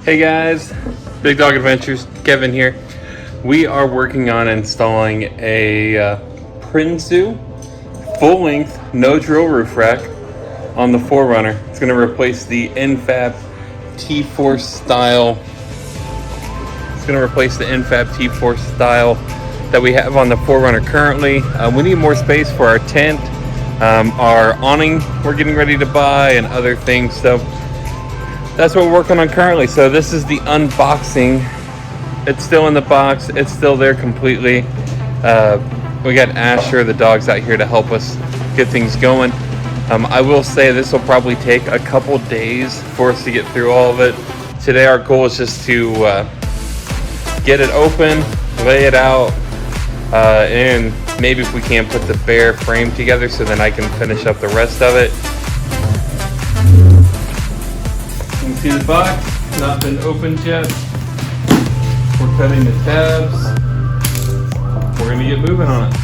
Hey guys, Big Dog Adventures, Kevin here. We are working on installing a Prinsu full-length no drill roof rack on the 4Runner. It's going to replace the Infab T4 style. It's going to replace the Infab T4 style that we have on the 4Runner currently. We need more space for our tent, our awning we're getting ready to buy, and other things. So that's what we're working on currently. So this is the unboxing. It's still in the box. It's still there completely. We got Asher, the dog's out here to help us get things going. I will say this will probably take a couple days for us to get through all of it. Today our goal is just to get it open, lay it out, and maybe if we can put the bare frame together so then I can finish up the rest of it. You can see the box, not been opened yet. We're cutting the tabs. We're gonna get moving on it.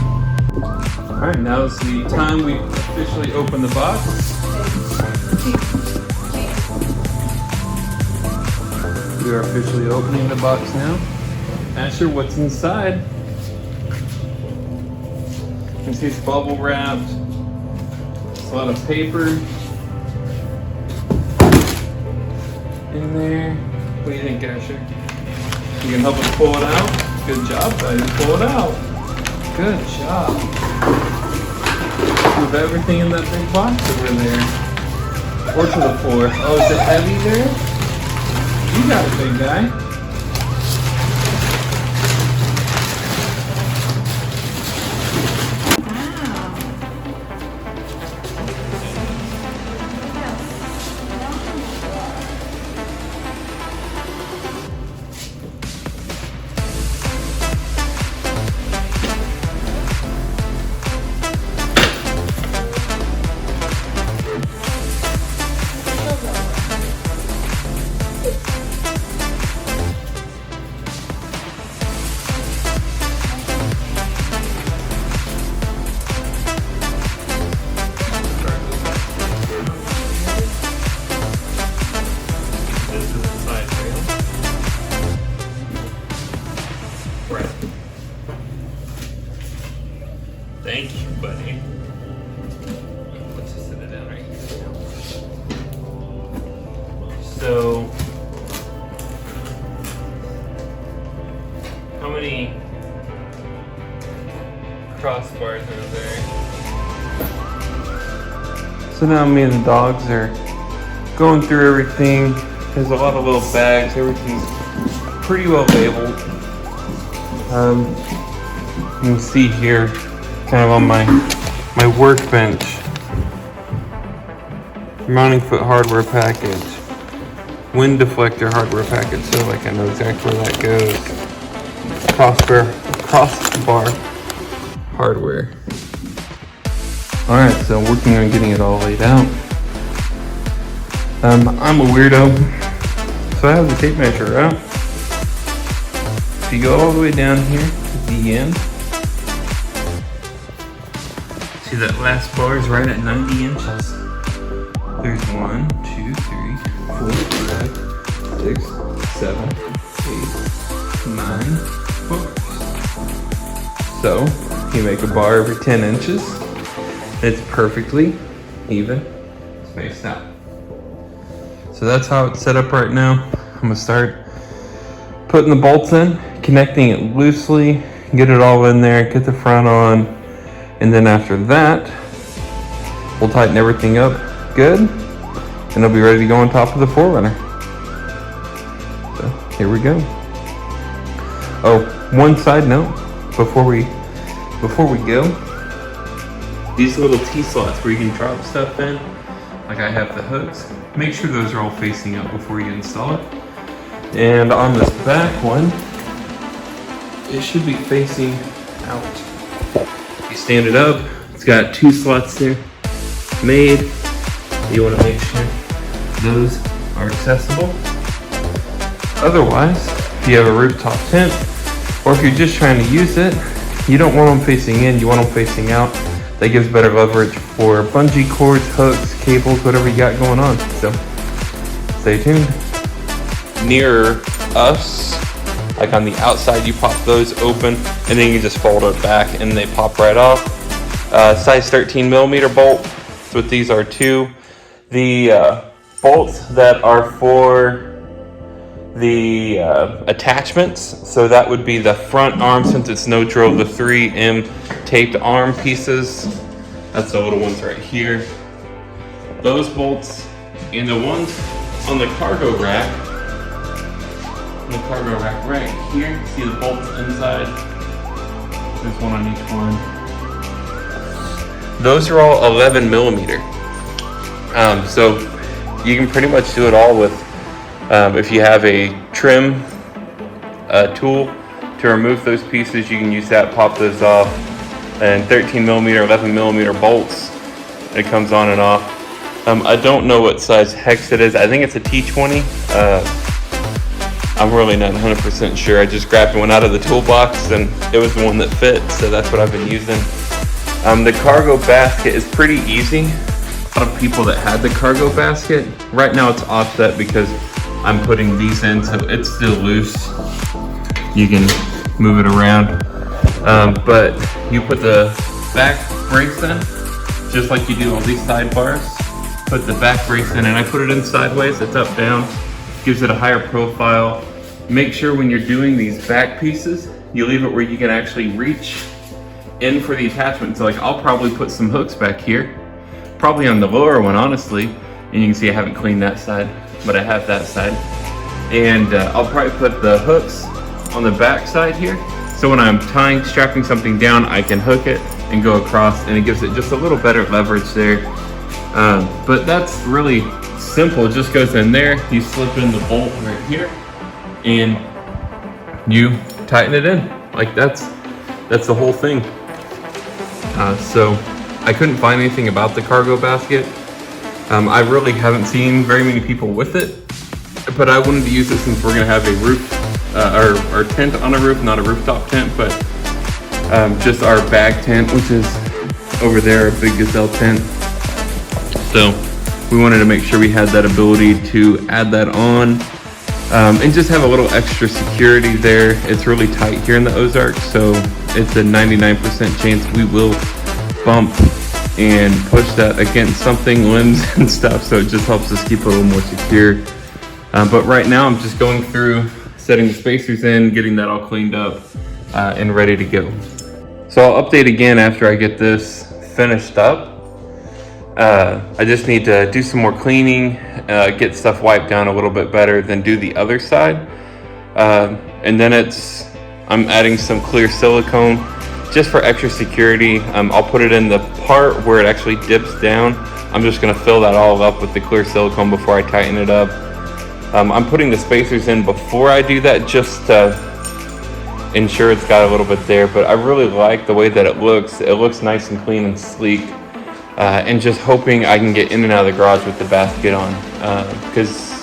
All right, now is the time we officially open the box. We are officially opening the box now. Asher, what's inside? You can see it's bubble wrapped. There's a lot of paper in there. What do you think, Asher? You can help us pull it out? Good job, buddy. Pull it out. Good job. Move everything in that big box over there. Or to the floor. Oh, is it heavy there? You got it, big guy. Thank you, buddy. Let's just set it down right here. So, how many crossbars are there? So now me and the dogs are going through everything. There's a lot of little bags. Everything's pretty well labeled. You can see here, kind of on my workbench, mounting foot hardware package, wind deflector hardware package, so like I know exactly where that goes. Crossbar hardware. All right, so working on getting it all laid out. I'm a weirdo, so I have the tape measure out. If you go all the way down here to the end, see that last bar is right at 90 inches. There's 1, 2, 3, 4, 5, 6, 7, 8, 9 bars. So you make a bar every 10 inches. It's perfectly even spaced out. So that's how it's set up right now. I'm gonna start putting the bolts in, connecting it loosely, get it all in there, get the front on. And then after that, we'll tighten everything up good, and it'll be ready to go on top of the 4Runner. So here we go. Oh, one side note before we go, these little T-slots where you can drop stuff in, like I have the hooks, make sure those are all facing up before you install it. And on this back one, it should be facing out. Stand it up, it's got 2 slots there made. You want to make sure those are accessible. Otherwise, if you have a rooftop tent, or if you're just trying to use it, you don't want them facing in, you want them facing out. That gives better leverage for bungee cords, hooks, cables, whatever you got going on. So stay tuned. nearer us, like on the outside, you pop those open, and then you just fold it back and they pop right off. Size 13 millimeter bolt. That's what these are too. The bolts that are for the attachments, so that would be the front arm, since it's no drill, the 3M taped arm pieces. That's the little ones right here. Those bolts, and the ones on the cargo rack. The cargo rack right here. See the bolts inside? There's one on each one. Those are all 11 millimeter. So you can pretty much do it all with, if you have a trim tool to remove those pieces, you can use that, pop those off. And 13 millimeter, 11 millimeter bolts, it comes on and off. I don't know what size hex it is. I think it's a T20. I'm really not 100% sure. I just grabbed one out of the toolbox and it was the one that fit, so that's what I've been using. The cargo basket is pretty easy. A lot of people that had the cargo basket, right now it's offset because I'm putting these in, so it's still loose. You can move it around. But you put the back brace in, just like you do on these sidebars. Put the back brace in, and I put it in sideways, it's up down. Gives it a higher profile. Make sure when you're doing these back pieces, you leave it where you can actually reach in for the attachment. So like I'll probably put some hooks back here, probably on the lower one, honestly. And you can see I haven't cleaned that side, but I have that side. And I'll probably put the hooks on the back side here. So when I'm strapping something down, I can hook it and go across, and it gives it just a little better leverage there. But that's really simple. It just goes in there, you slip in the bolt right here, and you tighten it in. Like that's the whole thing. So I couldn't find anything about the cargo basket. I really haven't seen very many people with it, but I wanted to use it since we're gonna have a roof, our tent on a roof, not a rooftop tent, but just our bag tent, which is over there, a big gazelle tent. So we wanted to make sure we had that ability to add that on, and just have a little extra security there. It's really tight here in the Ozarks, so it's a 99% chance we will bump and push that against something, limbs and stuff, so it just helps us keep it a little more secure. But right now I'm just going through, setting the spacers in, getting that all cleaned up, and ready to go. So I'll update again after I get this finished up. I just need to do some more cleaning, get stuff wiped down a little bit better, then do the other side. And then I'm adding some clear silicone just for extra security. I'll put it in the part where it actually dips down. I'm just gonna fill that all up with the clear silicone before I tighten it up. I'm putting the spacers in before I do that, just to ensure it's got a little bit there, but I really like the way that it looks. It looks nice and clean and sleek. And just hoping I can get in and out of the garage with the basket on, because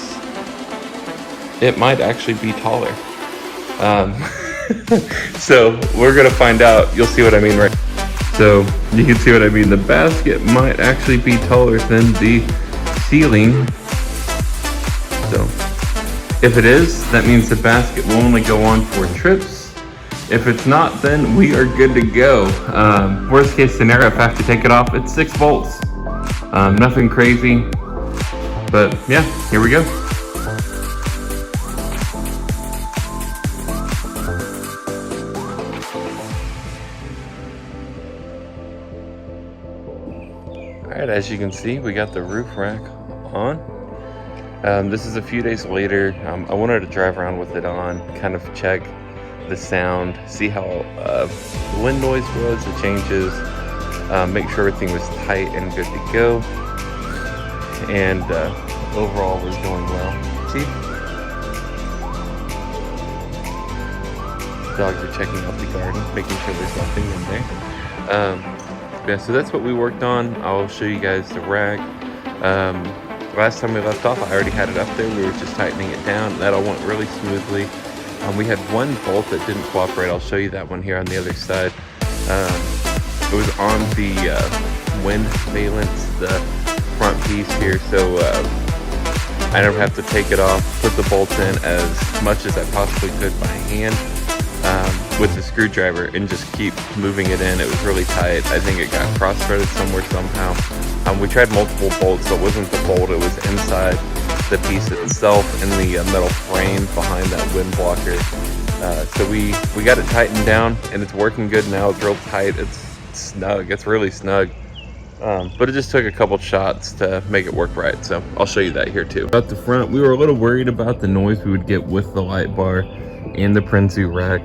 it might actually be taller. So we're gonna find out. You'll see what I mean, right? So you can see what I mean. The basket might actually be taller than the ceiling. So if it is, that means the basket will only go on 4 trips. If it's not, then we are good to go. Worst case scenario, if I have to take it off, it's 6 volts. Nothing crazy, but yeah, here we go. All right, as you can see, we got the roof rack on. This is a few days later. I wanted to drive around with it on, kind of check the sound, see how the wind noise was, the changes, make sure everything was tight and good to go, and overall was going well. See, dogs are checking out the garden, making sure there's nothing in there. Yeah, so that's what we worked on. I'll show you guys the rack. Last time we left off, I already had it up there. We were just tightening it down. That all went really smoothly. We had one bolt that didn't cooperate. I'll show you that one here on the other side. It was on the wind valence, the front piece here. So I never have to take it off, put the bolts in as much as I possibly could by hand with the screwdriver and just keep moving it in. It was really tight. I think it got cross-threaded somewhere somehow. We tried multiple bolts, so it wasn't the bolt, it was inside the piece itself in the metal frame behind that wind blocker. So we got it tightened down and it's working good now. It's real tight, it's snug, it's really snug. But it just took a couple shots to make it work right, so I'll show you that here too. At the front, we were a little worried about the noise we would get with the light bar and the Prinsu rack,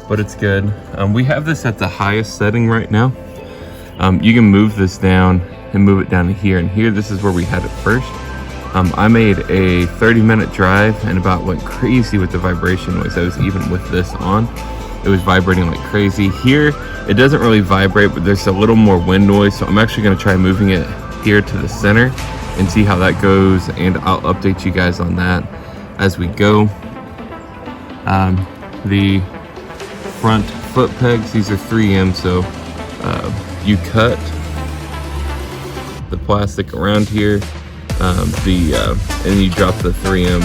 but it's good. We have this at the highest setting right now. You can move this down and move it down to here, and here this is where we had it first. I made a 30-minute drive and about went crazy with the vibration noise. I was even with this on. It was vibrating like crazy. Here, it doesn't really vibrate, but there's a little more wind noise, so I'm actually gonna try moving it here to the center and see how that goes, and I'll update you guys on that as we go. The front foot pegs, these are 3M, so you cut the plastic around here, and you drop the 3M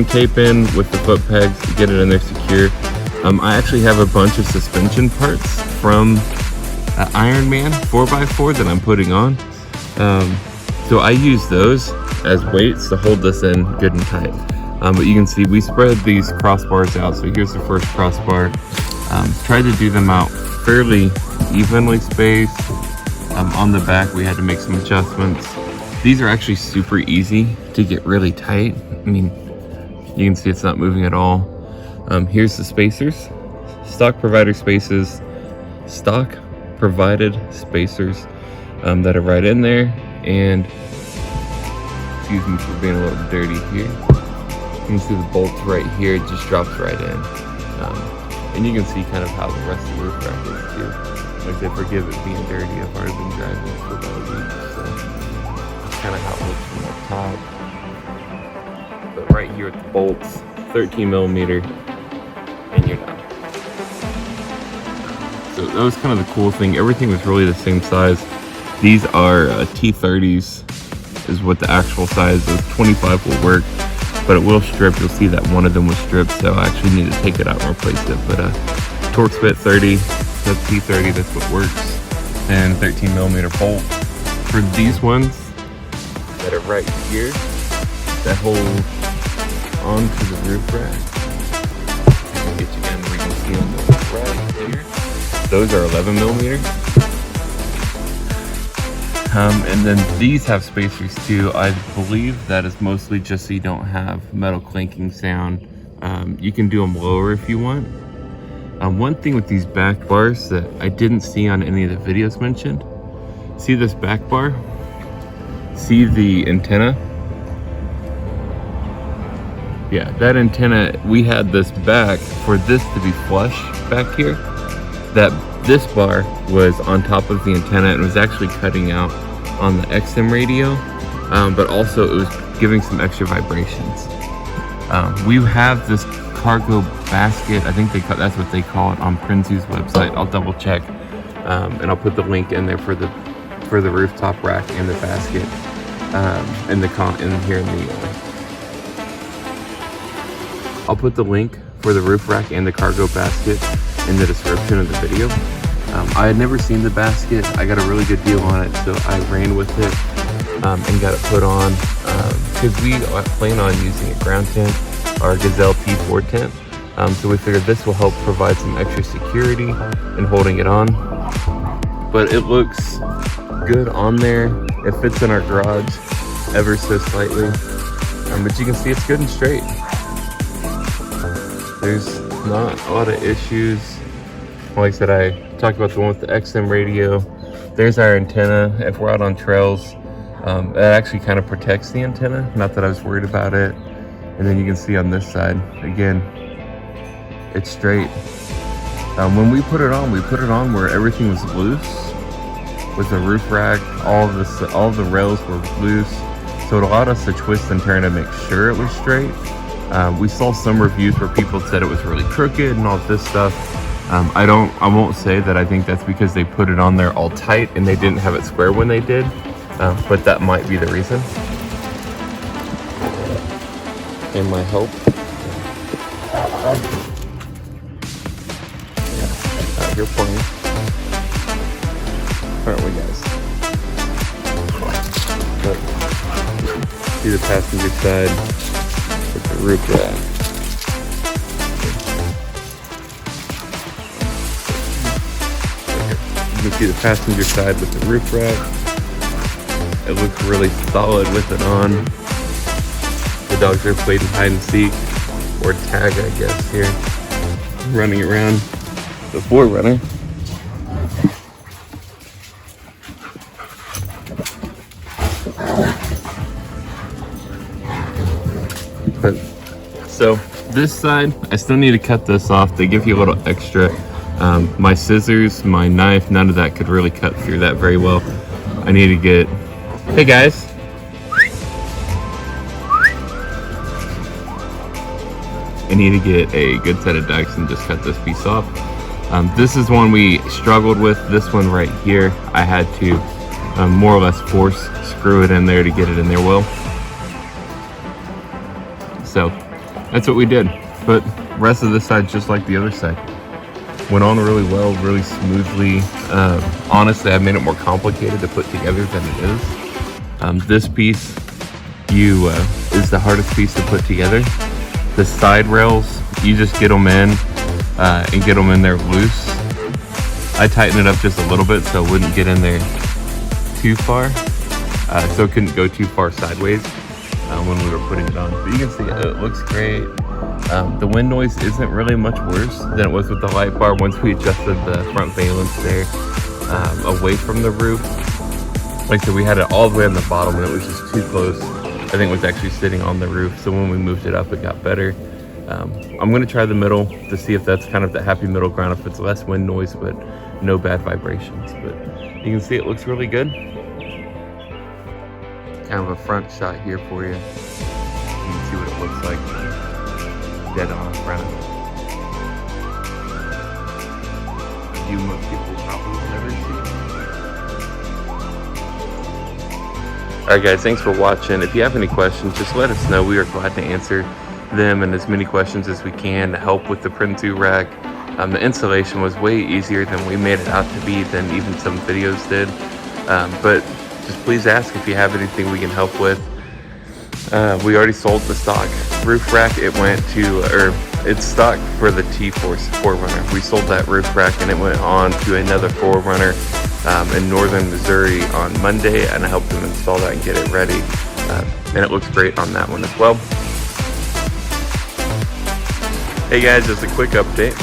tape in with the foot pegs to get it in there secure. I actually have a bunch of suspension parts from Iron Man 4x4 that I'm putting on. So I use those as weights to hold this in good and tight. But you can see we spread these crossbars out. So here's the first crossbar. Tried to do them out fairly evenly spaced. On the back we had to make some adjustments. These are actually super easy to get really tight. I mean, you can see it's not moving at all. Here's the spacers. Stock provided spacers that are right in there. And excuse me for being a little dirty here. You can see the bolts right here, it just drops right in. And you can see kind of how the rest of the roof rack is too. Like, they forgive it being dirty. I've already been driving it for about a week, so that's kind of how it looks from up top. But right here at the bolts, 13 millimeter, and you're done. So that was kind of the cool thing. Everything was really the same size. These are T30s is what the actual size is. 25 will work, but it will strip. You'll see that one of them was stripped, so I actually need to take it out and replace it. But Torx Fit 30, that's T30, that's what works. And 13 millimeter bolt. For these ones that are right here, that hold onto the roof rack, I can get you in where you can see them right here. Those are 11 millimeter. And then these have spacers too. I believe that is mostly just so you don't have metal clinking sound. You can do them lower if you want. One thing with these back bars that I didn't see on any of the videos mentioned, see this back bar? See the antenna? Yeah, that antenna, we had this back for this to be flush back here. That this bar was on top of the antenna and was actually cutting out on the XM radio, but also it was giving some extra vibrations. We have this cargo basket, I think that's what they call it on Prinsu's website. I'll double check, and I'll put the link in there for the rooftop rack and the basket, I'll put the link for the roof rack and the cargo basket in the description of the video. I had never seen the basket. I got a really good deal on it, so I ran with it and got it put on because we plan on using a ground tent, our Gazelle T4 tent. So we figured this will help provide some extra security in holding it on. But it looks good on there. It fits in our garage ever so slightly. But you can see it's good and straight. There's not a lot of issues. Like I said, I talked about the one with the XM radio. There's our antenna. If we're out on trails, it actually kind of protects the antenna. Not that I was worried about it. And then you can see on this side, again, it's straight. When we put it on where everything was loose with the roof rack. All the rails were loose, so it allowed us to twist and turn to make sure it was straight. We saw some reviews where people said it was really crooked and all this stuff. I won't say that I think that's because they put it on there all tight and they didn't have it square when they did, but that might be the reason. and my help. Out here playing. Aren't we, guys? But, see the passenger side with the roof rack. You can see the passenger side with the roof rack. It looks really solid with it on. The dogs are playing hide and seek, or tag, I guess, here. Running around the 4Runner. So this side, I still need to cut this off. They give you a little extra. My scissors, my knife, none of that could really cut through that very well. I need to get, hey guys. I need to get a good set of dikes and just cut this piece off. This is one we struggled with. This one right here, I had to more or less force screw it in there to get it in there well. So that's what we did. But rest of this side, just like the other side, went on really well, really smoothly. Honestly, I made it more complicated to put together than it is. This piece is the hardest piece to put together. The side rails, you just get them in and get them in there loose. I tightened it up just a little bit so it wouldn't get in there too far, so it couldn't go too far sideways when we were putting it on. But you can see it looks great. The wind noise isn't really much worse than it was with the light bar once we adjusted the front valence there away from the roof. Like I said, we had it all the way on the bottom and it was just too close. I think it was actually sitting on the roof, so when we moved it up, it got better. I'm gonna try the middle to see if that's kind of the happy middle ground, if it's less wind noise, but no bad vibrations. But you can see it looks really good. Kind of a front shot here for you. You can see what it looks like dead on front. A view most people probably will never see. Alright guys, thanks for watching. If you have any questions, just let us know. We are glad to answer them and as many questions as we can to help with the Prinsu rack. The installation was way easier than we made it out to be, than even some videos did. But just please ask if you have anything we can help with. We already sold the stock roof rack. It went to, it's stock for the T-Force 4Runner. We sold that roof rack and it went on to another 4Runner in northern Missouri on Monday, and I helped them install that and get it ready. And it looks great on that one as well. Hey guys, just a quick update.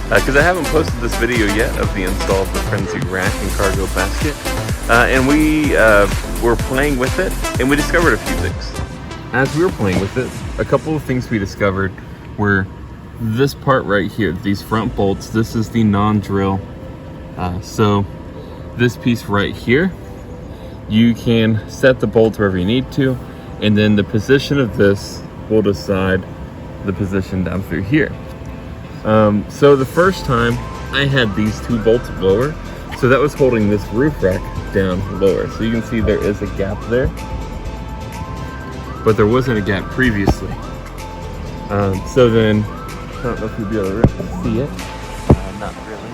Because I haven't posted this video yet of the install of the Prinsu rack and cargo basket. And we were playing with it, and we discovered a few things. As we were playing with it, a couple of things we discovered were this part right here, these front bolts. This is the non-drill. So this piece right here, you can set the bolts wherever you need to, and then the position of this will decide the position down through here. So the first time I had these two bolts lower, so that was holding this roof rack down lower. So you can see there is a gap there, but there wasn't a gap previously. So then, I don't know if you'll be able to see it. Not really.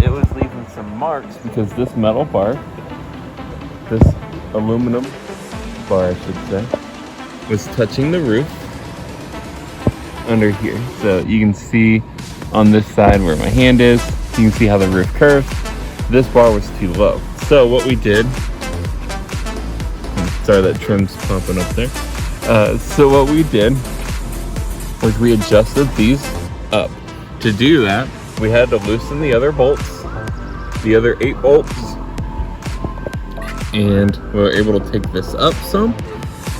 It was leaving some marks because this metal bar, this aluminum bar I should say, was touching the roof under here. So you can see on this side where my hand is, you can see how the roof curves. This bar was too low. So what we did, sorry that trim's pumping up there. So what we did was we adjusted these up. To do that, we had to loosen the other bolts, the other 8 bolts, and we were able to take this up some,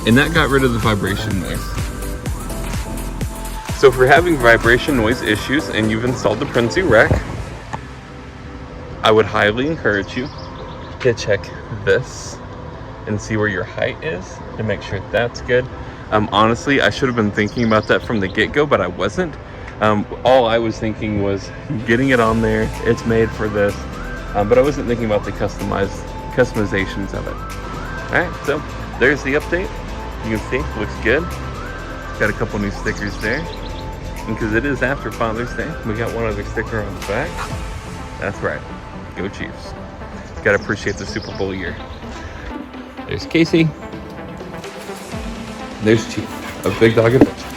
and that got rid of the vibration noise. So if you're having vibration noise issues and you've installed the Prinsu rack, I would highly encourage you to check this and see where your height is to make sure that's good. Honestly, I should have been thinking about that from the get-go, but I wasn't. All I was thinking was getting it on there, it's made for this, but I wasn't thinking about the customizations of it. All right, so there's the update. You can see, looks good. Got a couple new stickers there. And because it is after Father's Day, we got one other sticker on the back. That's right. Go Chiefs. Gotta appreciate the Super Bowl year. There's Casey. There's Chief of Big Dog Adventures.